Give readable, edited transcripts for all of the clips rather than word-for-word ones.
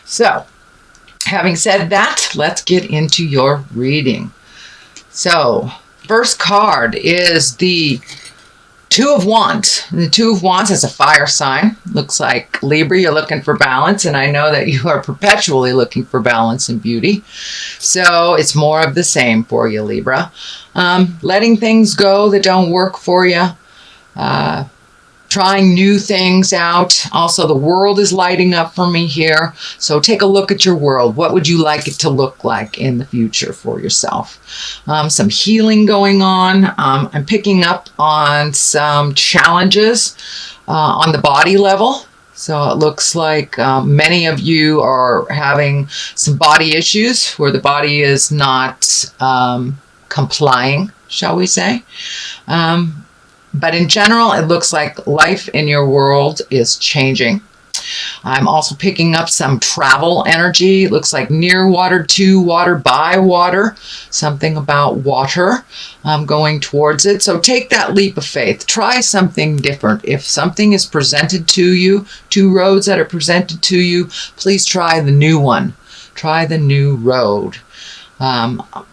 So, having said that, let's get into your reading. So, first card is the Two of Wands. And the Two of Wands is a fire sign. Looks like Libra, you're looking for balance, and I know that you are perpetually looking for balance and beauty. So it's more of the same for you, Libra. Letting things go that don't work for you. Trying new things out. Also, the world is lighting up for me here. So take a look at your world. What would you like it to look like in the future for yourself? Some healing going on. I'm picking up on some challenges on the body level. So it looks like many of you are having some body issues where the body is not complying, shall we say. But in general, it looks like life in your world is changing. I'm also picking up some travel energy. It looks like near water, to water, by water. Something about water going towards it. So take that leap of faith. Try something different. If something is presented to you, two roads that are presented to you, please try the new one. Try the new road.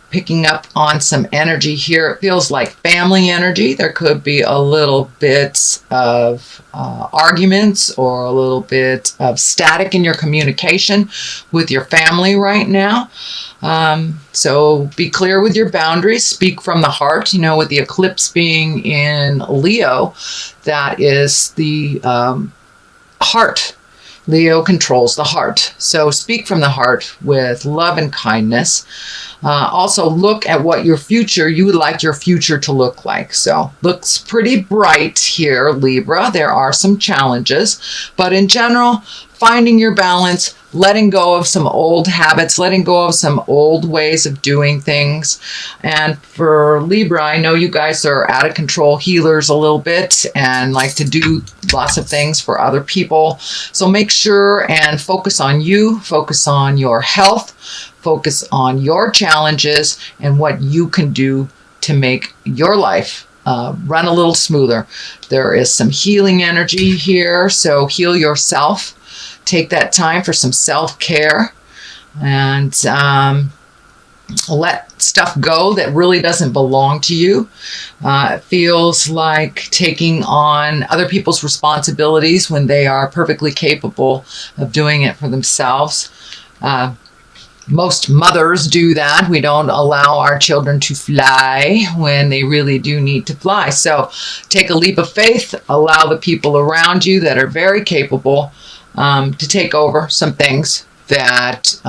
Picking up on some energy here. It feels like family energy. There could be a little bit of arguments or a little bit of static in your communication with your family right now. So be clear with your boundaries. Speak from the heart. You know, with the eclipse being in Leo, that is the heart. Leo controls the heart. So speak from the heart with love and kindness. Also look at what you would like your future to look like. So looks pretty bright here, Libra. There are some challenges, but in general, finding your balance, letting go of some old habits, letting go of some old ways of doing things. And for Libra, I know you guys are out of control healers a little bit and like to do lots of things for other people. So make sure and focus on you, focus on your health, focus on your challenges and what you can do to make your life run a little smoother. There is some healing energy here, so heal yourself. Take that time for some self-care and let stuff go that really doesn't belong to you. It feels like taking on other people's responsibilities when they are perfectly capable of doing it for themselves. Most mothers do that. We don't allow our children to fly when they really do need to fly. So take a leap of faith. Allow the people around you that are very capable to take over some things that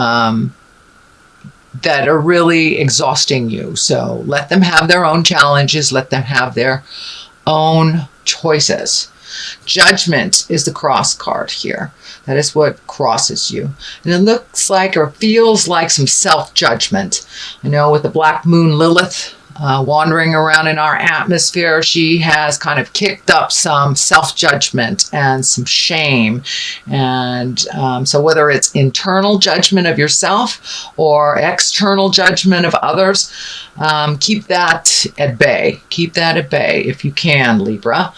that are really exhausting you. So let them have their own challenges. Let them have their own choices. Judgment is the cross card here. That is what crosses you. And it looks like or feels like some self-judgment. I know with the black moon Lilith wandering around in our atmosphere, she has kind of kicked up some self-judgment and some shame. And so whether it's internal judgment of yourself or external judgment of others, keep that at bay. Keep that at bay if you can, Libra.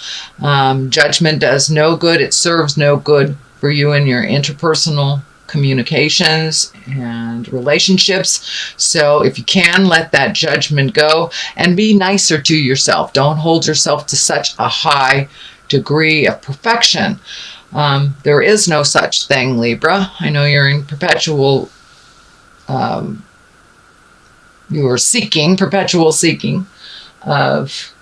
Judgment does no good. It serves no good for you in your interpersonal communications and relationships. So if you can, let that judgment go and be nicer to yourself. Don't hold yourself to such a high degree of perfection. There is no such thing, Libra. I know you're in perpetual perpetual seeking of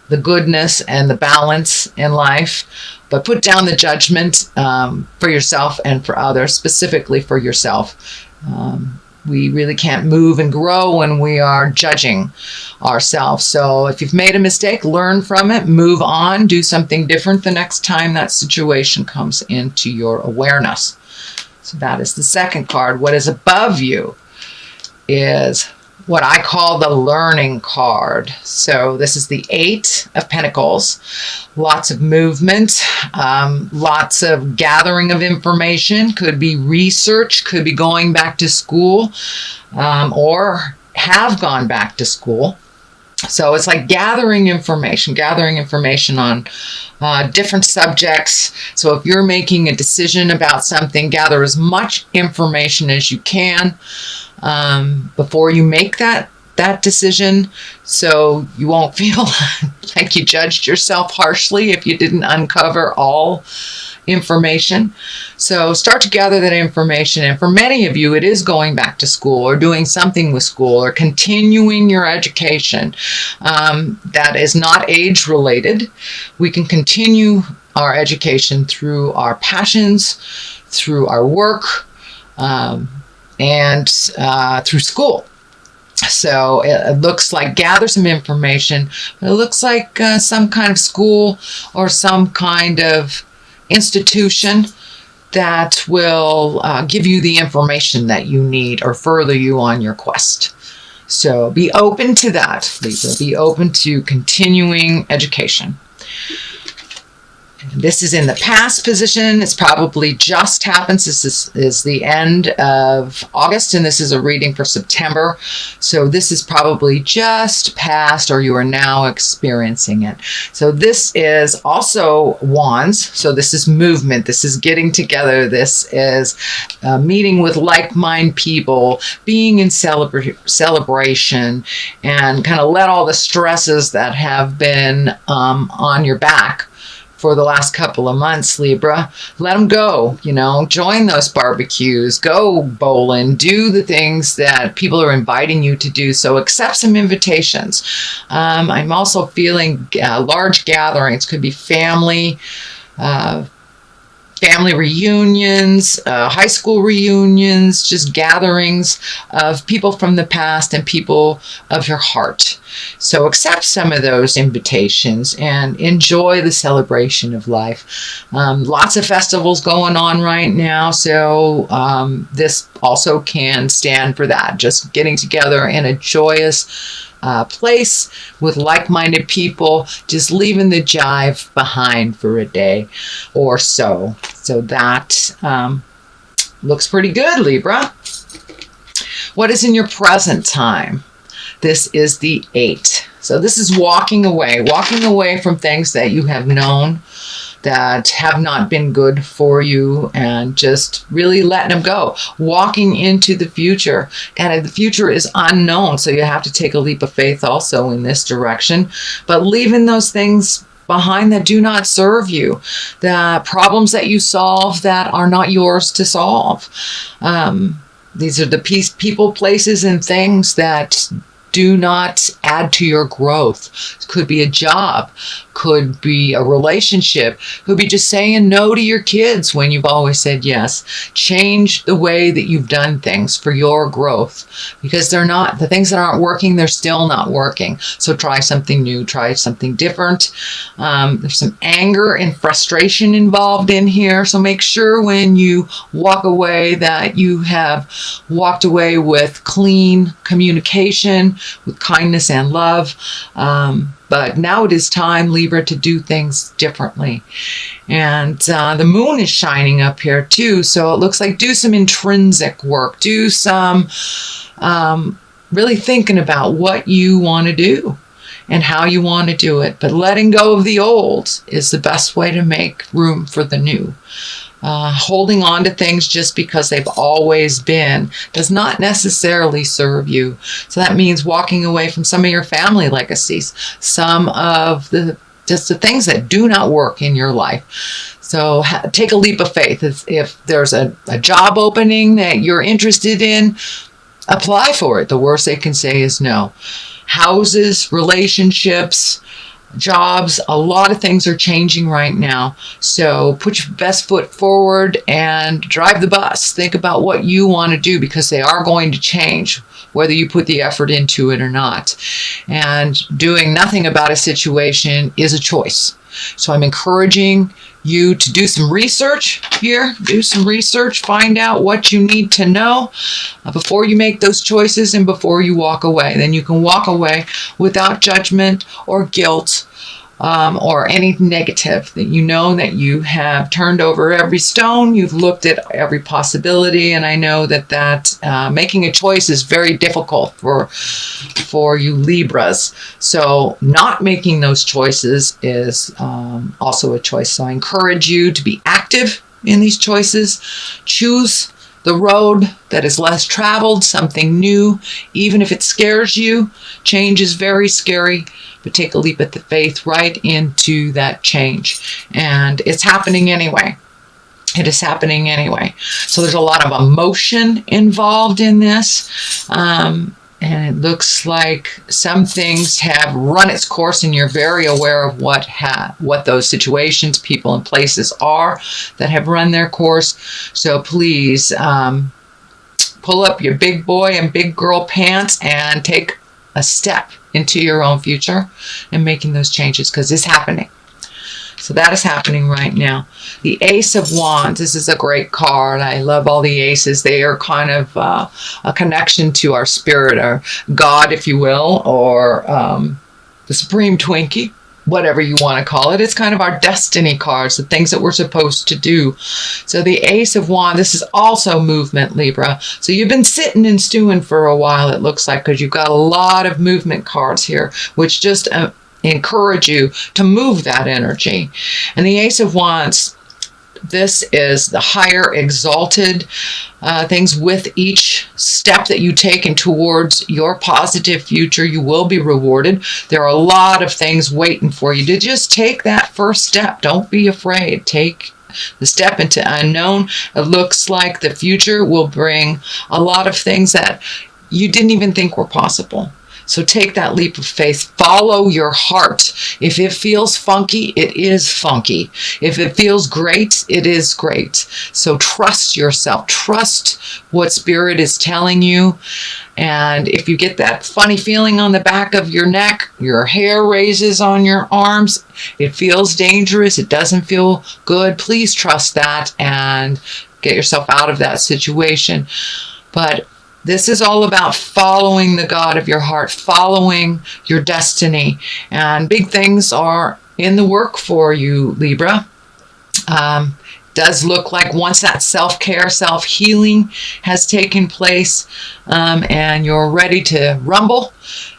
the goodness and the balance in life, but put down the judgment for yourself and for others, specifically for yourself. We really can't move and grow when we are judging ourselves. So if you've made a mistake, learn from it, move on, do something different the next time that situation comes into your awareness. So that is the second card. What is above you is what I call the learning card. So this is the Eight of Pentacles. Lots of movement, lots of gathering of information. Could be research, could be going back to school, or have gone back to school. So it's like gathering information on different subjects. So if you're making a decision about something, gather as much information as you can before you make that decision, so you won't feel like you judged yourself harshly if you didn't uncover all information. So start to gather that information. And for many of you, it is going back to school or doing something with school or continuing your education. That is not age related. We can continue our education through our passions, through our work, and through school. So it looks like gather some information. It looks like some kind of school or some kind of institution that will give you the information that you need or further you on your quest. So be open to that, Libra. Be open to continuing education. This is in the past position. It's probably just happened. This is the end of August, and this is a reading for September. So this is probably just past, or you are now experiencing it. So this is also wands. So this is movement. This is getting together. This is meeting with like-minded people, being in celebration, and kind of let all the stresses that have been on your back for the last couple of months, Libra, let them go. Join those barbecues, go bowling, do the things that people are inviting you to do. So accept some invitations. I'm also feeling large gatherings. Could be family reunions, high school reunions, just gatherings of people from the past and people of your heart. So accept some of those invitations and enjoy the celebration of life. Lots of festivals going on right now, so this also can stand for that. Just getting together in a joyous place with like-minded people, just leaving the jive behind for a day or so. So that looks pretty good, Libra. What is in your present time? This is the 8. So this is walking away from things that you have known that have not been good for you, and just really letting them go. Walking into the future, and the future is unknown, so you have to take a leap of faith also in this direction, but leaving those things behind that do not serve you, the problems that you solve that are not yours to solve. These are the people, places, and things that do not add to your growth. It could be a job, could be a relationship, could be just saying no to your kids when you've always said yes. Change the way that you've done things for your growth, because the things that aren't working, they're still not working. So try something new, try something different. There's some anger and frustration involved in here. So make sure when you walk away that you have walked away with clean communication, with kindness and love. But now it is time, Libra, to do things differently. And the moon is shining up here too. So it looks like do some intrinsic work. Do some really thinking about what you want to do and how you want to do it. But letting go of the old is the best way to make room for the new. Holding on to things just because they've always been does not necessarily serve you. So that means walking away from some of your family legacies, some of the things that do not work in your life. So take a leap of faith. If there's a job opening that you're interested in, apply for it. The worst they can say is no. Houses, relationships, jobs, a lot of things are changing right now. So put your best foot forward and drive the bus. Think about what you want to do, because they are going to change, whether you put the effort into it or not. And doing nothing about a situation is a choice. So I'm encouraging you to do some research here. Do some research. Find out what you need to know before you make those choices and before you walk away. Then you can walk away without judgment or guilt or any negative, that you know that you have turned over every stone, you've looked at every possibility, and I know that making a choice is very difficult for you Libras. So not making those choices is also a choice. So I encourage you to be active in these choices. Choose the road that is less traveled, something new, even if it scares you. Change is very scary, but take a leap of the faith right into that change. And it's happening anyway. It is happening anyway. So there's a lot of emotion involved in this. And it looks like some things have run its course, and you're very aware of what those situations, people, and places are that have run their course. So please pull up your big boy and big girl pants and take a step into your own future and making those changes, because it's happening. So that is happening right now. The Ace of Wands. This is a great card. I love all the aces. They are kind of a connection to our spirit, or God, if you will, or the Supreme Twinkie, whatever you want to call it. It's kind of our destiny cards, the things that we're supposed to do. So the Ace of Wands, this is also movement, Libra. So you've been sitting and stewing for a while, it looks like, because you've got a lot of movement cards here, which just encourage you to move that energy. And the Ace of Wands, this is the higher exalted things. With each step that you take and towards your positive future, you will be rewarded. There are a lot of things waiting for you to just take that first step. Don't be afraid. Take the step into unknown. It looks like the future will bring a lot of things that you didn't even think were possible. So take that leap of faith. Follow your heart. If it feels funky, it is funky. If it feels great, it is great. So trust yourself. Trust what Spirit is telling you. And if you get that funny feeling on the back of your neck, your hair raises on your arms, it feels dangerous, it doesn't feel good, please trust that and get yourself out of that situation. But this is all about following the God of your heart, following your destiny. And big things are in the work for you, Libra. Does look like once that self-care, self-healing has taken place, and you're ready to rumble,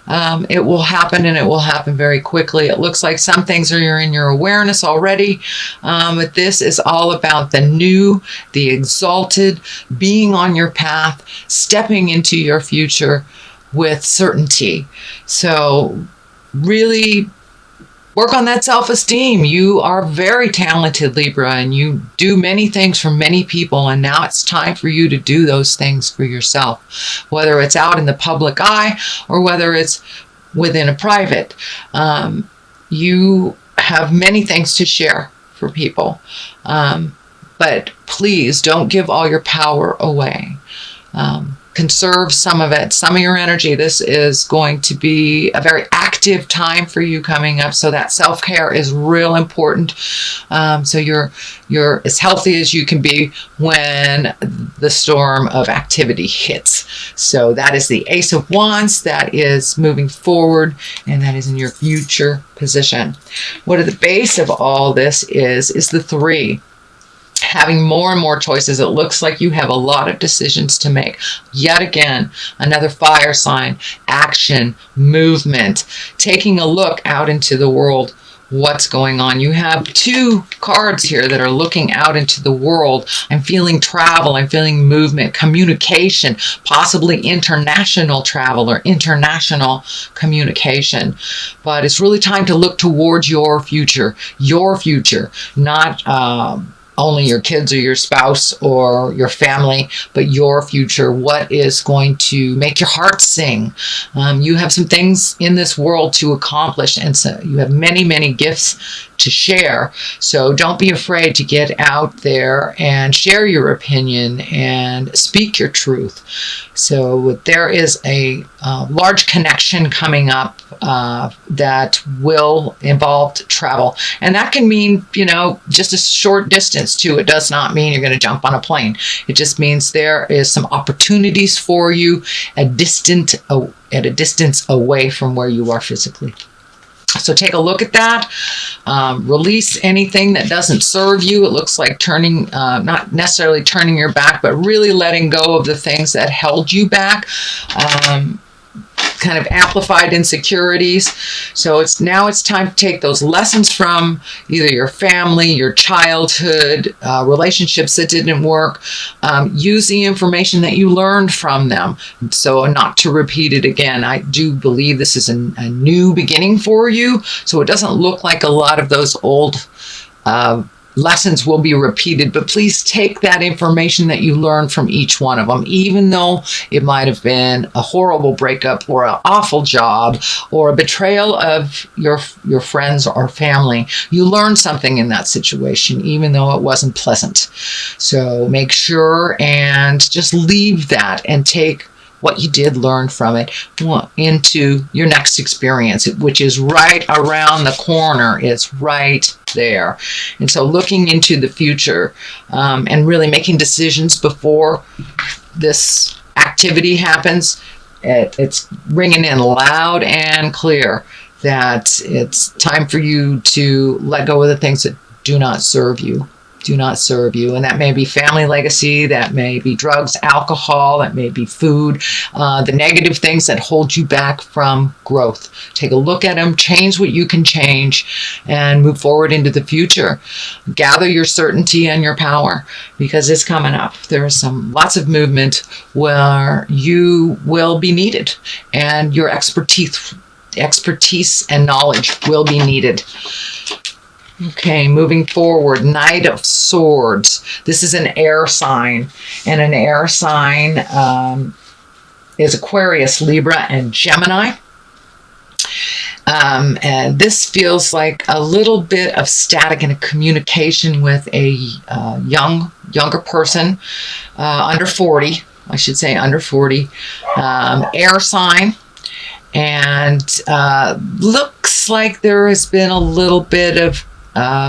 it will happen, and it will happen very quickly. It looks like some things are in your awareness already, but this is all about the new, the exalted, being on your path, stepping into your future with certainty. So really work on that self-esteem. You are very talented, Libra, and you do many things for many people, and now it's time for you to do those things for yourself, whether it's out in the public eye or whether it's within a private. You have many things to share for people, but please don't give all your power away. Conserve some of it, some of your energy. This is going to be a very active time for you coming up. So that self-care is real important. So you're as healthy as you can be when the storm of activity hits. So that is the Ace of Wands. That is moving forward, and that is in your future position. What at the base of all this is the 3. Having more and more choices. It looks like you have a lot of decisions to make. Yet again, another fire sign, action, movement, taking a look out into the world, what's going on. You have 2 cards here that are looking out into the world. I'm feeling travel, I'm feeling movement, communication, possibly international travel or international communication. But it's really time to look towards your future, not only your kids or your spouse or your family, but your future. What is going to make your heart sing? You have some things in this world to accomplish, and so you have many, many gifts to share. So don't be afraid to get out there and share your opinion and speak your truth. So there is a large connection coming up that will involve travel. And that can mean, just a short distance too. It does not mean you're going to jump on a plane. It just means there is some opportunities for you at a distance away from where you are physically. So take a look at that. Release anything that doesn't serve you. It looks like turning, not necessarily turning your back, but really letting go of the things that held you back. Kind of amplified insecurities. So now it's time to take those lessons from either your family, your childhood, relationships that didn't work. Use the information that you learned from them, so not to repeat it again. I do believe this is a new beginning for you, so it doesn't look like a lot of those old lessons will be repeated, but please take that information that you learned from each one of them, even though it might have been a horrible breakup or an awful job or a betrayal of your friends or family. You learned something in that situation, even though it wasn't pleasant. So make sure and just leave that and take what you did learn from it into your next experience, which is right around the corner. It's right there. And so looking into the future and really making decisions before this activity happens, it's ringing in loud and clear that it's time for you to let go of the things that do not serve you. Do not serve you. And that may be family legacy, that may be drugs, alcohol, that may be food, the negative things that hold you back from growth. Take a look at them, change what you can change, and move forward into the future. Gather your certainty and your power, because it's coming up. There is lots of movement where you will be needed, and your expertise and knowledge will be needed. Okay, moving forward, Knight of Swords. This is an air sign, and an air sign is Aquarius, Libra, and Gemini. And this feels like a little bit of static in a communication with a younger person, under 40, I should say under 40, air sign. And looks like there has been a little bit of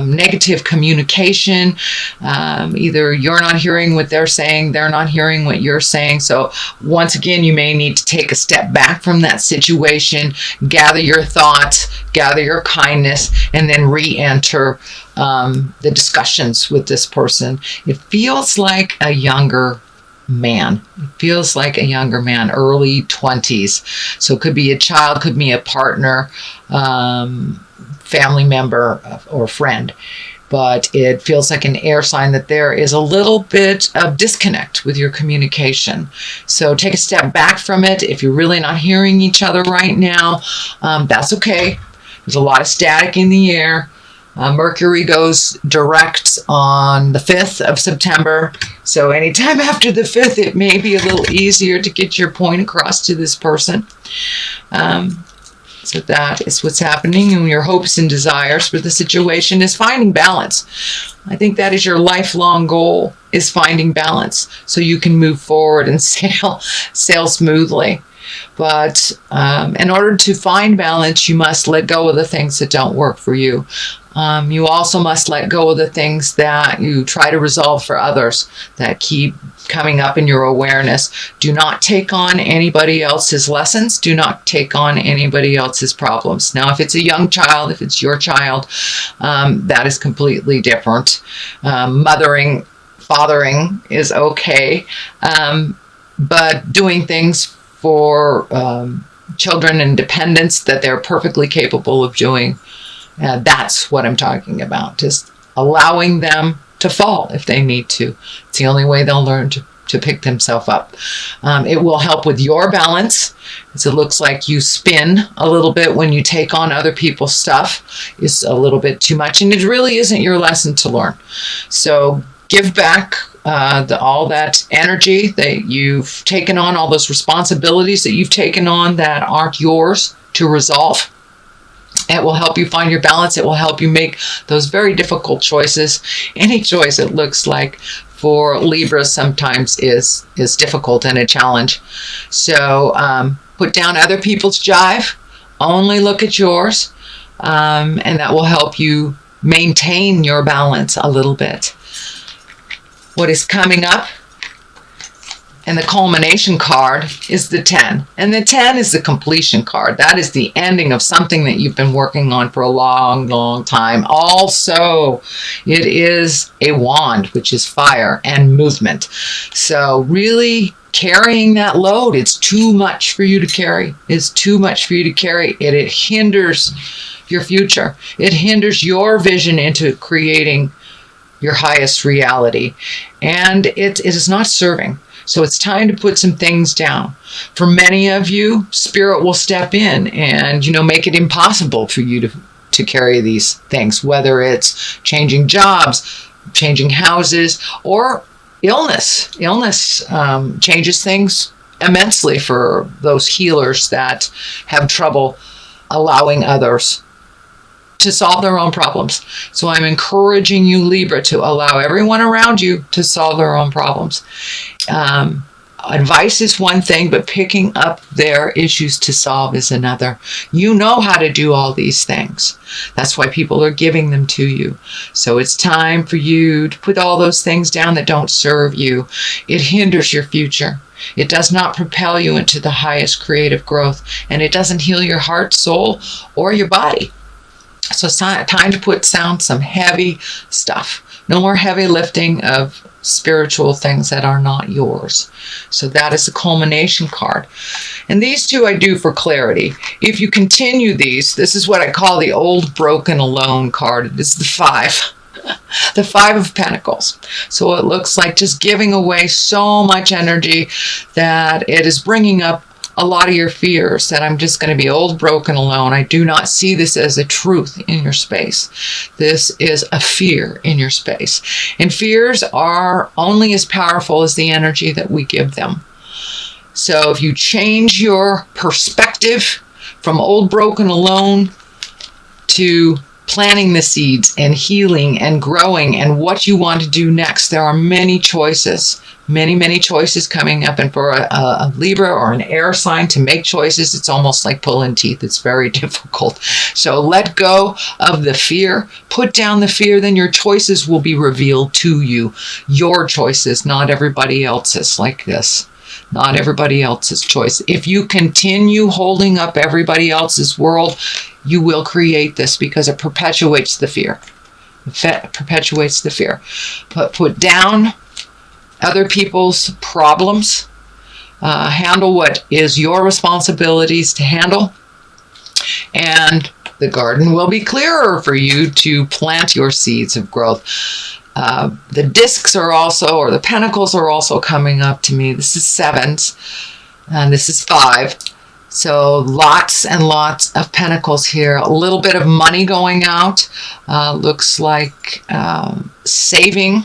negative communication. Either you're not hearing what they're saying, they're not hearing what you're saying. So once again, you may need to take a step back from that situation, gather your thoughts, gather your kindness, and then re-enter the discussions with this person. It feels like a younger man. It feels like a younger man, early 20s. So it could be a child, could be a partner, family member, or friend. But it feels like an air sign that there is a little bit of disconnect with your communication. So take a step back from it. If you're really not hearing each other right now, that's okay. There's a lot of static in the air. Mercury goes direct on the 5th of September. So anytime after the 5th, it may be a little easier to get your point across to this person. So that is what's happening, and your hopes and desires for the situation is finding balance. I think that is your lifelong goal, is finding balance, so you can move forward and sail smoothly. But in order to find balance, you must let go of the things that don't work for you. You also must let go of the things that you try to resolve for others that keep coming up in your awareness. Do not take on anybody else's lessons. Do not take on anybody else's problems. Now, if it's a young child, if it's your child, that is completely different. Fathering is okay. But doing things for children and dependents that they're perfectly capable of doing, that's what I'm talking about. Just allowing them to fall if they need to. It's the only way they'll learn to pick themselves up. It will help with your balance, as it looks like you spin a little bit when you take on other people's stuff. It's a little bit too much, and it really isn't your lesson to learn. So give back all that energy that you've taken on, all those responsibilities that you've taken on that aren't yours to resolve. It will help you find your balance. It will help you make those very difficult choices. Any choice, it looks like, for Libra sometimes is difficult and a challenge. So put down other people's jive. Only look at yours. And that will help you maintain your balance a little bit. What is coming up And the culmination card is the 10. And the 10 is the completion card. That is the ending of something that you've been working on for a long, long time. Also, it is a wand, which is fire and movement. So really carrying that load, it's too much for you to carry. It's too much for you to carry. It hinders your future. It hinders your vision into creating your highest reality. And it is not serving. So it's time to put some things down. For many of you, Spirit will step in and, make it impossible for you to carry these things, whether it's changing jobs, changing houses, or illness. Illness changes things immensely for those healers that have trouble allowing others to solve their own problems. So I'm encouraging you, Libra, to allow everyone around you to solve their own problems. Advice is one thing, but picking up their issues to solve is another. You know how to do all these things. That's why people are giving them to you. So it's time for you to put all those things down that don't serve you. It hinders your future. It does not propel you into the highest creative growth, and it doesn't heal your heart, soul, or your body. So it's time to put down some heavy stuff. No more heavy lifting of spiritual things that are not yours. So that is the culmination card. And these two I do for clarity. If you continue these, this is what I call the old, broken, alone card. It is the 5. The 5 of Pentacles. So it looks like just giving away so much energy that it is bringing up a lot of your fears, that I'm just going to be old, broken, alone. I do not see this as a truth in your space. This is a fear in your space. And fears are only as powerful as the energy that we give them. So if you change your perspective from old, broken, alone to planting the seeds and healing and growing and what you want to do next, there are many choices. Many choices coming up. And for a Libra or an air sign to make choices, it's almost like pulling teeth. It's very difficult. So let go of the fear. Put down the fear. Then your choices will be revealed to you. Your choices, not everybody else's, like this. Not everybody else's choice. If you continue holding up everybody else's world, you will create this, because it perpetuates the fear. It perpetuates the fear. Put down other people's problems. Handle what is your responsibilities to handle. And the garden will be clearer for you to plant your seeds of growth. The discs are also, or the pentacles are also coming up to me. This is 7s, and this is 5. So lots and lots of pentacles here. A little bit of money going out. Looks like saving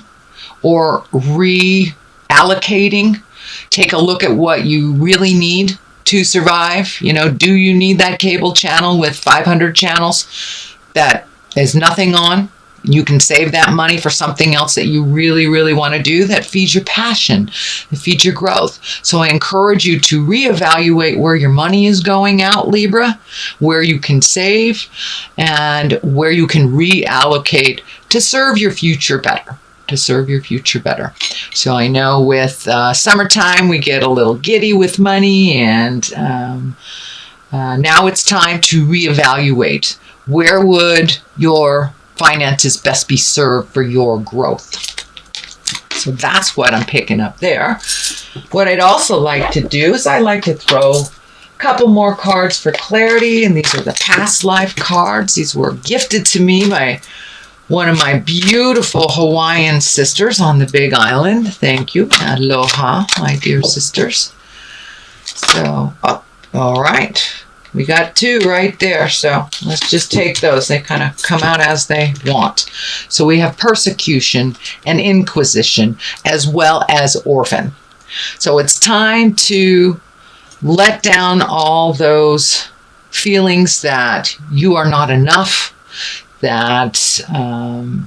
or reallocating. Take a look at what you really need to survive. Do you need that cable channel with 500 channels that there's nothing on? You can save that money for something else that you really, really want to do that feeds your passion, that feeds your growth. So I encourage you to reevaluate where your money is going out, Libra, where you can save and where you can reallocate to serve your future better. So I know with summertime we get a little giddy with money, and now it's time to reevaluate. Where would your finances best be served for your growth? So that's what I'm picking up there. What I'd also like to do is I like to throw a couple more cards for clarity, and these are the past life cards. These were gifted to me by one of my beautiful Hawaiian sisters on the Big Island. Thank you. Aloha, my dear sisters. So, all right. We got 2 right there. So let's just take those. They kind of come out as they want. So we have persecution and inquisition, as well as orphan. So it's time to let down all those feelings that you are not enough, that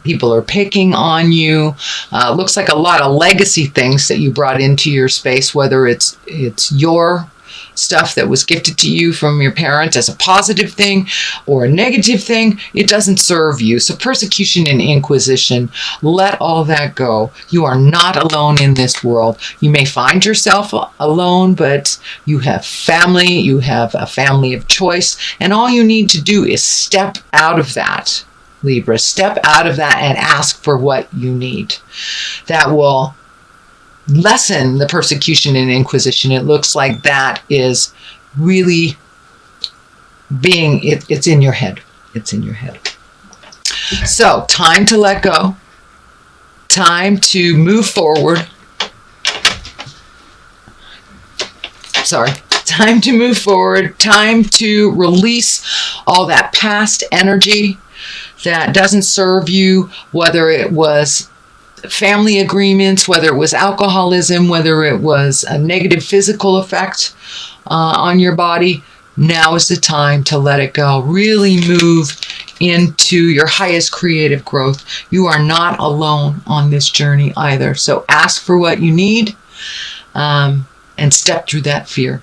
people are picking on you. Looks like a lot of legacy things that you brought into your space, whether it's your stuff that was gifted to you from your parent as a positive thing or a negative thing, it doesn't serve you. So persecution and inquisition, let all that go. You are not alone in this world. You may find yourself alone, but you have family, you have a family of choice, and all you need to do is step out of that, Libra. Step out of that and ask for what you need. That will lessen the persecution and inquisition. It looks like that is really being, it's in your head. It's in your head. So, time to let go. Time to move forward. Time to move forward. Time to release all that past energy that doesn't serve you, whether it was family agreements, whether it was alcoholism, whether it was a negative physical effect on your body. Now is the time to let it go. Really move into your highest creative growth. You are not alone on this journey either. So ask for what you need and step through that fear.